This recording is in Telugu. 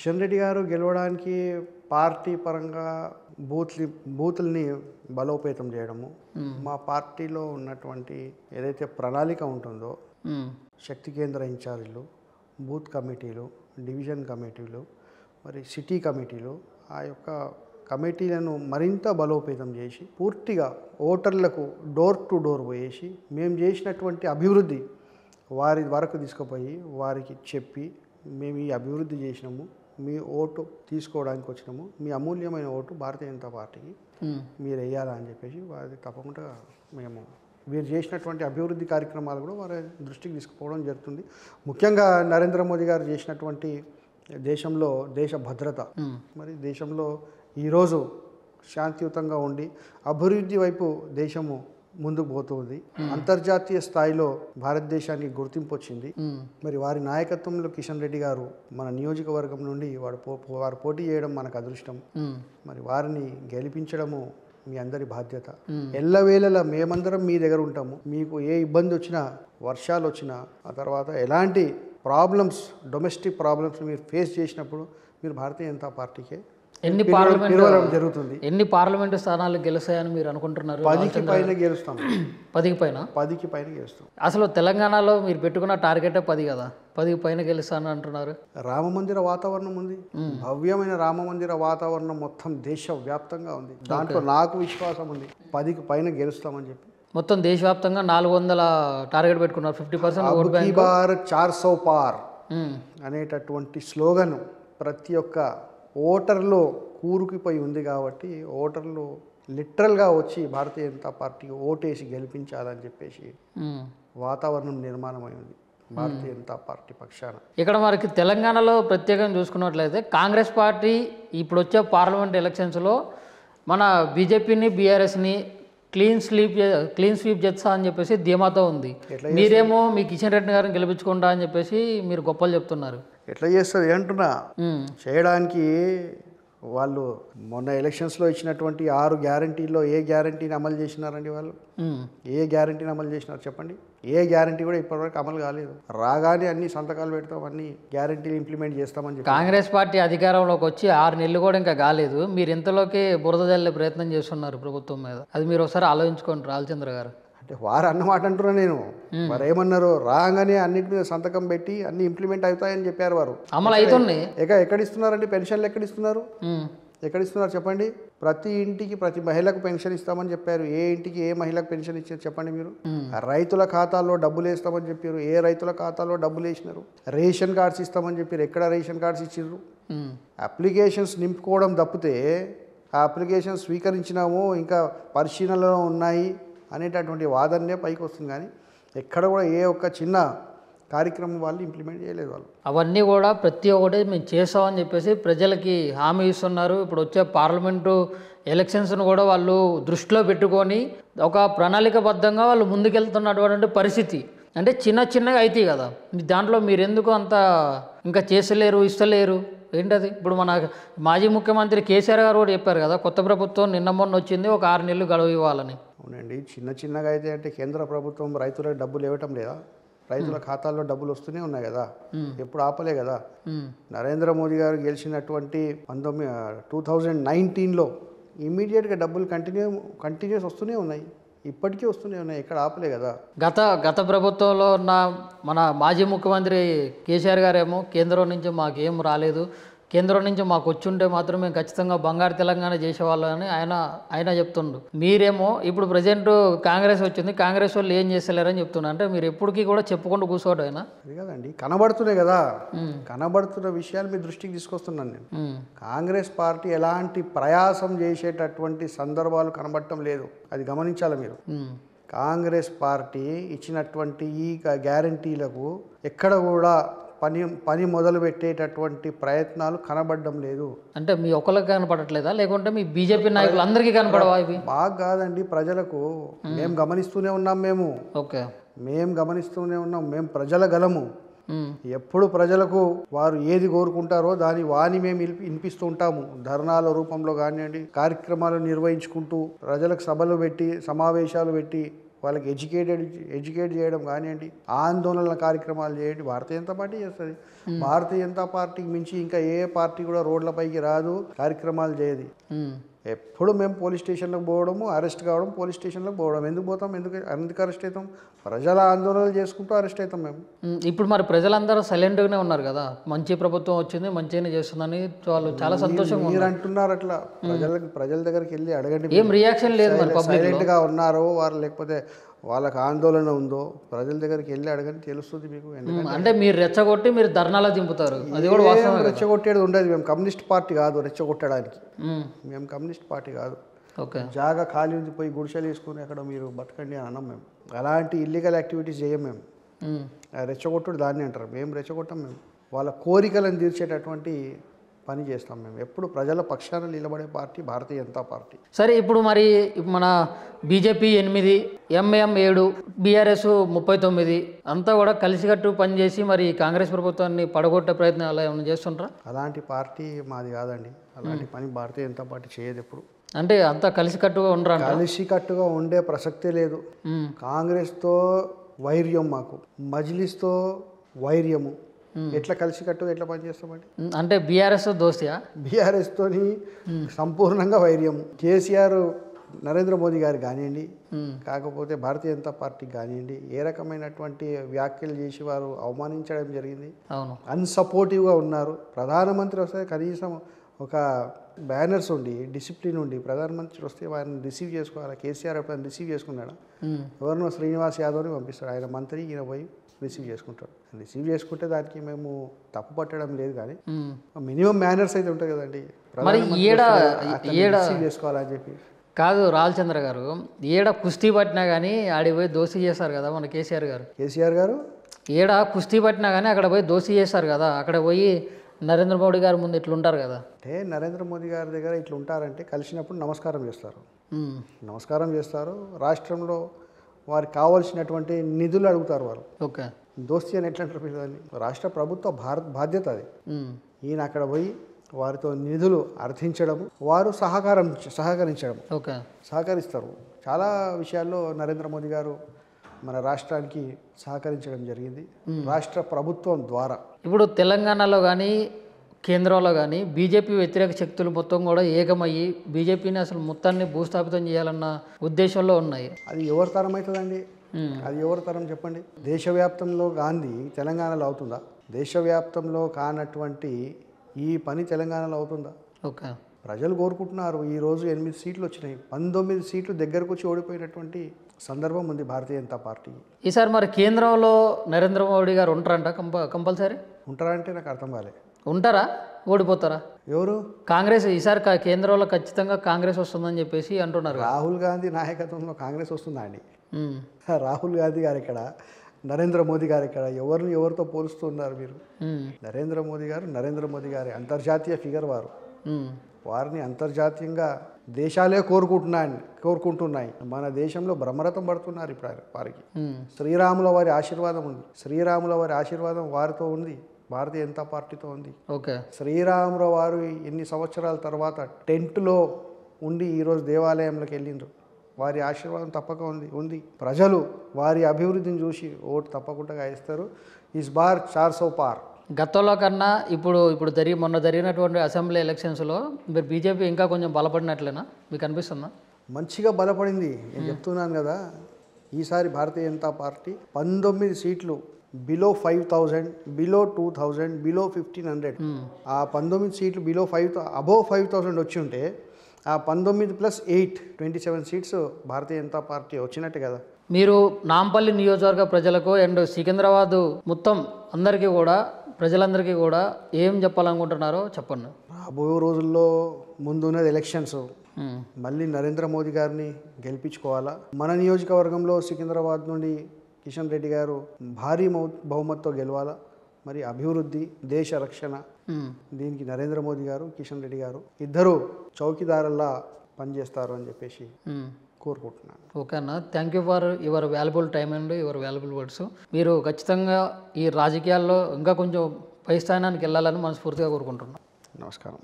కిషన్ రెడ్డి గారు గెలవడానికి పార్టీ పరంగా బూతుల్ని బలోపేతం చేయడము, మా పార్టీలో ఉన్నటువంటి ఏదైతే ప్రణాళిక ఉంటుందో శక్తి కేంద్ర ఇన్ఛార్జీలు, బూత్ కమిటీలు, డివిజన్ కమిటీలు, మరి సిటీ కమిటీలు, ఆ యొక్క కమిటీలను మరింత బలోపేతం చేసి పూర్తిగా ఓటర్లకు డోర్ టు డోర్ పోయేసి మేము చేసినటువంటి అభివృద్ధి వారి వరకు తీసుకుపోయి వారికి చెప్పి మేము ఈ అభివృద్ధి చేసినాము, మీ ఓటు తీసుకోవడానికి వచ్చినాము, మీ అమూల్యమైన ఓటు భారతీయ జనతా పార్టీకి మీరు వేయాలా అని చెప్పేసి వారి తప్పకుండా మేము వీరు చేసినటువంటి అభివృద్ధి కార్యక్రమాలు కూడా వారి దృష్టికి తీసుకుపోవడం జరుగుతుంది. ముఖ్యంగా నరేంద్ర మోదీ గారు చేసినటువంటి దేశంలో దేశ భద్రత, మరి దేశంలో ఈరోజు శాంతియుతంగా ఉండి అభివృద్ధి వైపు దేశము ముందుకు పోతుంది. అంతర్జాతీయ స్థాయిలో భారతదేశానికి గుర్తింపు వచ్చింది. మరి వారి నాయకత్వంలో కిషన్ రెడ్డి గారు మన నియోజకవర్గం నుండి వారు పోటీ చేయడం మనకు అదృష్టం. మరి వారిని గెలిపించడము మీ అందరి బాధ్యత. ఎల్లవేళలా మేమందరం మీ దగ్గర ఉంటాము. మీకు ఏ ఇబ్బంది వచ్చినా, వర్షాలు వచ్చినా, ఆ తర్వాత ఎలాంటి ప్రాబ్లమ్స్, డొమెస్టిక్ ప్రాబ్లమ్స్ మీరు ఫేస్ చేసినప్పుడు మీరు భారతీయ జనతా పార్టీకే జరుగుతుంది. ఎన్ని పార్లమెంటు స్థానాలు గెలుస్తాయని మీరు అనుకుంటున్నారు? 10కి పైన గెలుస్తాం. 10కి పైన గెలుస్తాం. అసలు తెలంగాణలో మీరు పెట్టుకున్న టార్గెటే 10 కదా, 10కి పైన గెలుస్తాను అంటున్నారు. రామ మందిర వాతావరణం ఉంది, భవ్యమైన రామ మందిర వాతావరణం మొత్తం దేశవ్యాప్తంగా ఉంది. దాంట్లో నాకు విశ్వాసం ఉంది 10కి పైన గెలుస్తామని చెప్పి. మొత్తం దేశవ్యాప్తంగా 400 టార్గెట్ పెట్టుకున్నారు. 50% ఓట్ బ్యాంక్. 400 పార్ అనేటటువంటి స్లోగన్ ప్రతి ఒక్క ఓటర్లో కూరుకుపోయి ఉంది. కాబట్టి ఓటర్లు లిటరల్గా వచ్చి భారతీయ జనతా పార్టీకి ఓటేసి గెలిపించాలని చెప్పేసి వాతావరణం నిర్మాణమై ఉంది భారతీయ జనతా పార్టీ పక్షాన. ఇక్కడ మనకి తెలంగాణలో ప్రత్యేకంగా చూసుకున్నట్లయితే కాంగ్రెస్ పార్టీ ఇప్పుడు వచ్చే పార్లమెంట్ ఎలక్షన్స్లో మన బీజేపీని, బీఆర్ఎస్ని క్లీన్ స్వీప్ చేస్తా అని చెప్పేసి ధీమాతో ఉంది. మీరేమో మీ కిషన్ రెడ్డి గారిని గెలిపించుకుంటా అని చెప్పేసి మీరు గొప్పలు చెప్తున్నారు. ఎట్లా చేస్తుంది అంటున్నా, చేయడానికి వాళ్ళు మొన్న ఎలక్షన్స్లో ఇచ్చినటువంటి 6 గ్యారంటీల్లో ఏ గ్యారంటీని అమలు చేసినారండి? వాళ్ళు ఏ గ్యారంటీని అమలు చేసినారు చెప్పండి? ఏ గ్యారంటీ కూడా ఇప్పటివరకు అమలు కాలేదు. రాగానే అన్ని సంతకాలు పెడతాం, అన్ని గ్యారంటీలు ఇంప్లిమెంట్ చేస్తామని చెప్పి కాంగ్రెస్ పార్టీ అధికారంలోకి వచ్చి 6 నెలలు కూడా ఇంకా కాలేదు. మీరు ఇంతలోకి బురద జల్లే ప్రయత్నం చేస్తున్నారు ప్రభుత్వం మీద. అది మీరు ఒకసారి ఆలోచించుకోండి రామచంద్ర గారు. అంటే వారు అన్నమాట అంటున్నా నేను. వారు ఏమన్నారు? రాగానే అన్నిటి మీద సంతకం పెట్టి అన్ని ఇంప్లిమెంట్ అవుతాయని చెప్పారు. వారు అమలు అవుతున్నాయి. ఎక్కడ ఇస్తున్నారండి? పెన్షన్లు ఎక్కడ ఇస్తున్నారు? చెప్పండి. ప్రతి ఇంటికి ప్రతి మహిళకు పెన్షన్ ఇస్తామని చెప్పారు. ఏ ఇంటికి ఏ మహిళకు పెన్షన్ ఇచ్చారు చెప్పండి మీరు? రైతుల ఖాతాల్లో డబ్బులు వేస్తామని చెప్పారు. ఏ రైతుల ఖాతాలో డబ్బులు వేసినారు? రేషన్ కార్డ్స్ ఇస్తామని చెప్పారు. ఎక్కడ రేషన్ కార్డ్స్ ఇచ్చారు? అప్లికేషన్స్ నింపుకోవడం తప్పితే ఆ అప్లికేషన్ స్వీకరించినాము, ఇంకా పరిశీలనలో ఉన్నాయి అనేటటువంటి వాదనే పైకి వస్తుంది. కానీ ఎక్కడ కూడా ఏ ఒక్క చిన్న కార్యక్రమం వాళ్ళు ఇంప్లిమెంట్ చేయలేదు. వాళ్ళు అవన్నీ కూడా ప్రతి ఒక్కటి మేము చేస్తామని చెప్పేసి ప్రజలకి హామీ ఇస్తున్నారు. ఇప్పుడు వచ్చే పార్లమెంటు ఎలక్షన్స్ను కూడా వాళ్ళు దృష్టిలో పెట్టుకొని ఒక ప్రణాళికబద్ధంగా వాళ్ళు ముందుకెళ్తున్నటువంటి పరిస్థితి. అంటే చిన్నగా అవుతాయి కదా, దాంట్లో మీరు ఎందుకు అంత ఇంకా చేసలేరు, ఇస్తలేరు ఏంటది? ఇప్పుడు మన మాజీ ముఖ్యమంత్రి కేసీఆర్ గారు కూడా చెప్పారు కదా, కొత్త ప్రభుత్వం నిన్న మొన్న వచ్చింది, ఒక 6 నెలలు గడువు ఇవ్వాలని. అవునండి, చిన్నగా అయితే అంటే కేంద్ర ప్రభుత్వం రైతులకు డబ్బులు ఇవ్వటం లేదా? రైతుల ఖాతాల్లో డబ్బులు వస్తూనే ఉన్నాయి కదా, ఎప్పుడు ఆపలే కదా. నరేంద్ర మోదీ గారు గెలిచినటువంటి 2019లో ఇమీడియట్గా డబ్బులు కంటిన్యూస్ వస్తూనే ఉన్నాయి, ఇప్పటికీ వస్తూనే ఉన్నాయి, ఎక్కడ ఆపలే కదా. గత ప్రభుత్వంలో ఉన్న మన మాజీ ముఖ్యమంత్రి కేసీఆర్ గారేమో కేంద్రం నుంచి మాకేం రాలేదు, కేంద్రం నుంచి మాకు వచ్చుంటే మాత్రం మేము ఖచ్చితంగా బంగారు తెలంగాణ చేసేవాళ్ళని ఆయన చెప్తుండ్రు. మీరేమో ఇప్పుడు ప్రజెంట్ కాంగ్రెస్ వచ్చింది, కాంగ్రెస్ వాళ్ళు ఏం చేస్తలేరని చెప్తున్నారు. అంటే మీరు ఎప్పటికీ కూడా చెప్పుకుంటూ కూర్చోడు అయినా అది కదండి, కనబడుతున్నాయి కదా. కనబడుతున్న విషయాలు మీ దృష్టికి తీసుకొస్తున్నాను నేను. కాంగ్రెస్ పార్టీ ఎలాంటి ప్రయాసం చేసేటటువంటి సందర్భాలు కనబడటం లేదు, అది గమనించాలి మీరు. కాంగ్రెస్ పార్టీ ఇచ్చినటువంటి ఈ గ్యారంటీలకు ఎక్కడ కూడా పని మొదలు పెట్టేటటువంటి ప్రయత్నాలు కనబడడం లేదు. అంటే మీ ఒక్కరికి కనపడట్లేదా, లేకుంటే మీ బీజేపీ నాయకులు అందరికీ కనపడవా? ఇవి బాగా కాదండి, ప్రజలకు మేము గమనిస్తూనే ఉన్నాం. మేము గమనిస్తూనే ఉన్నాం. మేము ప్రజల గలము. ఎప్పుడు ప్రజలకు వారు ఏది కోరుకుంటారో వాని మేము వినిపిస్తూ ఉంటాము. ధర్నాల రూపంలో కానివ్వండి, కార్యక్రమాలు నిర్వహించుకుంటూ, ప్రజలకు సభలు పెట్టి, సమావేశాలు పెట్టి వాళ్ళకి ఎడ్యుకేట్ చేయడం కానివ్వండి, ఆందోళనల కార్యక్రమాలు చేయండి, భారతీయ జనతా పార్టీ చేస్తుంది. భారతీయ జనతా పార్టీకి మించి ఇంకా ఏ పార్టీ కూడా రోడ్లపైకి రాదు, కార్యక్రమాలు చేయదు. ఎప్పుడు మేము పోలీస్ స్టేషన్లకు పోవడము, అరెస్ట్ కావడం, పోలీస్ స్టేషన్లకు పోవడం. ఎందుకు పోతాం? ఎందుకు అరెస్ట్ అవుతాం? ప్రజల ఆందోళనలు చేసుకుంటూ అరెస్ట్ అవుతాం మేము. ఇప్పుడు మరి ప్రజలందరూ సైలెంట్గానే ఉన్నారు కదా, మంచి ప్రభుత్వం వచ్చింది, మంచిగానే చేస్తుందని వాళ్ళు చాలా సంతోషంగా మీరు అంటున్నారు అట్లా. ప్రజల దగ్గరికి వెళ్ళి అడగండి. ఏం రియాక్షన్ లేదు మరి పబ్లిక్. సైలెంట్గా ఉన్నారో వారు, లేకపోతే వాళ్ళకి ఆందోళన ఉందో ప్రజల దగ్గరికి వెళ్ళి అడగని తెలుస్తుంది మీకు. అంటే మీరు రెచ్చగొట్టి మీరు ధర్నాలో దింపుతారు, అది కూడా వాస్తవం. రెచ్చగొట్టేది ఉండదు. మేము కమ్యూనిస్ట్ పార్టీ కాదు రెచ్చగొట్టడానికి. మేము కమ్యూనిస్ట్ పార్టీ కాదు. ఓకే, జాగా ఖాళీ ఉంది, పోయి గుడిసెలు వేసుకుని అక్కడ మీరు బతకండి అని అన్నాం. మేము అలాంటి ఇల్లీగల్ యాక్టివిటీస్ చేయం. మేము రెచ్చగొట్టుడు దాన్ని అంటారు. మేము రెచ్చగొట్టాం. మేము వాళ్ళ కోరికలను తీర్చేటటువంటి పని చేస్తాం. మేము ఎప్పుడు ప్రజల పక్షాన నిలబడే పార్టీ భారతీయ జనతా పార్టీ. సరే, ఇప్పుడు మరి మన బీజేపీ 8, ఎంఎం 7, బీఆర్ఎస్ 39 అంతా కూడా కలిసికట్టు పనిచేసి మరి కాంగ్రెస్ ప్రభుత్వాన్ని పడగొట్టే ప్రయత్నం అలా ఏమైనా చేస్తుంటారా? అలాంటి పార్టీ మాది కాదండి. అలాంటి పని భారతీయ జనతా పార్టీ చేయదు ఎప్పుడు. అంటే అంతా కలిసికట్టుగా ఉండరా? కలిసికట్టుగా ఉండే ప్రసక్తే లేదు. కాంగ్రెస్తో వైర్యం మాకు, మజ్లిస్తో వైర్యము. ఎట్లా కలిసికట్టుగా ఎట్లా పనిచేస్తామండి? అంటే బీఆర్ఎస్ దోస్తియా? బీఆర్ఎస్తోని సంపూర్ణంగా వైర్యము. కేసీఆర్ నరేంద్ర మోదీ గారు కానివ్వండి, కాకపోతే భారతీయ జనతా పార్టీకి కానివ్వండి, ఏ రకమైనటువంటి వ్యాఖ్యలు చేసి వారు అవమానించడం జరిగింది. అవును, అన్సపోర్టివ్గా ఉన్నారు. ప్రధానమంత్రి వస్తే కనీసం ఒక బ్యానర్స్ ఉండి, డిసిప్లిన్ ఉండి, ప్రధానమంత్రి వస్తే వారిని రిసీవ్ చేసుకోవాలి. కేసీఆర్ ఎప్పుడైనా రిసీవ్ చేసుకున్నాడా? ఎవరినో శ్రీనివాస్ యాదవ్ని పంపిస్తాడు, ఆయన మంత్రి, ఈయన పోయి రిసీవ్ చేసుకుంటాడు. రిసీవ్ చేసుకుంటే దానికి మేము తప్పు పట్టడం లేదు, కానీ మినిమం మేనర్స్ అయితే ఉంటాయి కదండి. రిసీవ్ చేసుకోవాలని చెప్పి కాదు రాల్చంద్ర గారు, ఏడ కుస్తీ పట్టినా కానీ ఆడికి పోయి దోస్తీ చేశారు కదా మన కేసీఆర్ గారు. ఏడ కుస్తీ పట్టినా కానీ అక్కడ పోయి దోస్తీ చేశారు కదా. అక్కడ పోయి నరేంద్ర మోడీ గారి ముందు ఇట్లా ఉంటారు కదా. అంటే నరేంద్ర మోదీ గారి దగ్గర ఇట్లా ఉంటారంటే కలిసినప్పుడు నమస్కారం చేస్తారు. రాష్ట్రంలో వారికి కావాల్సినటువంటి నిధులు అడుగుతారు వారు. ఓకే, దోస్తీ అని ఎట్లా అంటారు దాన్ని? రాష్ట్ర ప్రభుత్వ బాధ్యత అది. ఈయన అక్కడ పోయి వారితో నిధులు అర్థించడము, వారు సహకరించడం. ఓకే, సహకరిస్తారు. చాలా విషయాల్లో నరేంద్ర మోదీ గారు మన రాష్ట్రానికి సహకరించడం జరిగింది, రాష్ట్ర ప్రభుత్వం ద్వారా. ఇప్పుడు తెలంగాణలో కానీ కేంద్రంలో కానీ బీజేపీ వ్యతిరేక శక్తులు మొత్తం కూడా ఏకమయ్యి బీజేపీని అసలు మొత్తాన్ని భూస్థాపితం చేయాలన్న ఉద్దేశంలో ఉన్నాయి. అది ఎవరి తరం అవుతుందండి? అది ఎవరి తరం చెప్పండి? దేశవ్యాప్తంలో గాంధీ తెలంగాణలో అవుతుందా? దేశవ్యాప్తంలో కానటువంటి ఈ పని తెలంగాణలో అవుతుందా? ఓకే, ప్రజలు కోరుకుంటున్నారు. ఈరోజు 8 సీట్లు వచ్చినాయి, 19 సీట్లు దగ్గరకు వచ్చి ఓడిపోయినటువంటి సందర్భం ఉంది భారతీయ జనతా పార్టీ. ఈసారి మరి కేంద్రంలో నరేంద్ర మోడీ గారు ఉంటారంట కంపల్సరీ? ఉంటారా అంటే నాకు అర్థం కాలే. ఉంటారా? ఓడిపోతారా? ఎవరు? కాంగ్రెస్. ఈసారి కేంద్రంలో ఖచ్చితంగా కాంగ్రెస్ వస్తుందని చెప్పేసి అంటున్నారు. రాహుల్ గాంధీ నాయకత్వంలో కాంగ్రెస్ వస్తుందా అండి? రాహుల్ గాంధీ గారు ఇక్కడ, నరేంద్ర మోదీ గారు ఇక్కడ, ఎవరితో పోలుస్తున్నారు మీరు? నరేంద్ర మోదీ గారి అంతర్జాతీయ ఫిగర్ వారు. వారిని అంతర్జాతీయంగా దేశాలే కోరుకుంటున్నాయి. మన దేశంలో బ్రహ్మరథం పడుతున్నారు ఇప్పుడు వారికి. శ్రీరాముల వారి ఆశీర్వాదం ఉంది. శ్రీరాముల వారి ఆశీర్వాదం వారితో ఉంది, భారతీయ జనతా పార్టీతో ఉంది. ఓకే, శ్రీరాముల వారు ఎన్ని సంవత్సరాల తర్వాత టెంట్లో ఉండి ఈరోజు దేవాలయంలోకి వెళ్ళిండ్రు. వారి ఆశీర్వాదం తప్పక ఉంది. ప్రజలు వారి అభివృద్ధిని చూసి ఓటు తప్పకుండా ఇస్తారు. ఇస్ బార్ 400 పార్. గతంలో కన్నా ఇప్పుడు మొన్న జరిగినటువంటి అసెంబ్లీ ఎలక్షన్స్లో మీరు బీజేపీ ఇంకా కొంచెం బలపడినట్లేనా మీకు అనిపిస్తుందా? మంచిగా బలపడింది. నేను చెప్తున్నాను కదా, ఈసారి భారతీయ జనతా పార్టీ 19 సీట్లు బిలో 5,000, బిలో 2,000, బిలో 1,500. ఆ 19 సీట్లు బిలో 5,000, అబోవ్ 5,000 వచ్చి ఉంటే ఆ 19 + 8 27 సీట్స్ భారతీయ జనతా పార్టీ వచ్చినట్టే కదా. మీరు నాంపల్లి నియోజకవర్గ ప్రజలకు అండ్ సికింద్రాబాద్ మొత్తం అందరికీ కూడా, ప్రజలందరికీ కూడా ఏం చెప్పాలనుకుంటున్నారో చెప్పండి. రాబోయే రోజుల్లో ముందున్నది ఎలక్షన్స్. మళ్ళీ నరేంద్ర మోదీ గారిని గెలిపించుకోవాలా. మన నియోజకవర్గంలో సికింద్రాబాద్ నుండి కిషన్ రెడ్డి గారు భారీ బహుమతితో గెలవాలా. మరి అభివృద్ధి, దేశ రక్షణ, దీనికి నరేంద్ర మోదీ గారు, కిషన్ రెడ్డి గారు ఇద్దరు చౌకీదారుల్లా పనిచేస్తారు అని చెప్పేసి కోరుకుంటున్నాను. ఓకే అన్న, thank you for your valuable time and your valuable words. మీరు ఖచ్చితంగా ఈ రాజకీయాల్లో ఇంకా కొంచెం పై స్థానానికి వెళ్ళాలని మనస్ఫూర్తిగా కోరుకుంటున్నాను. నమస్కారం.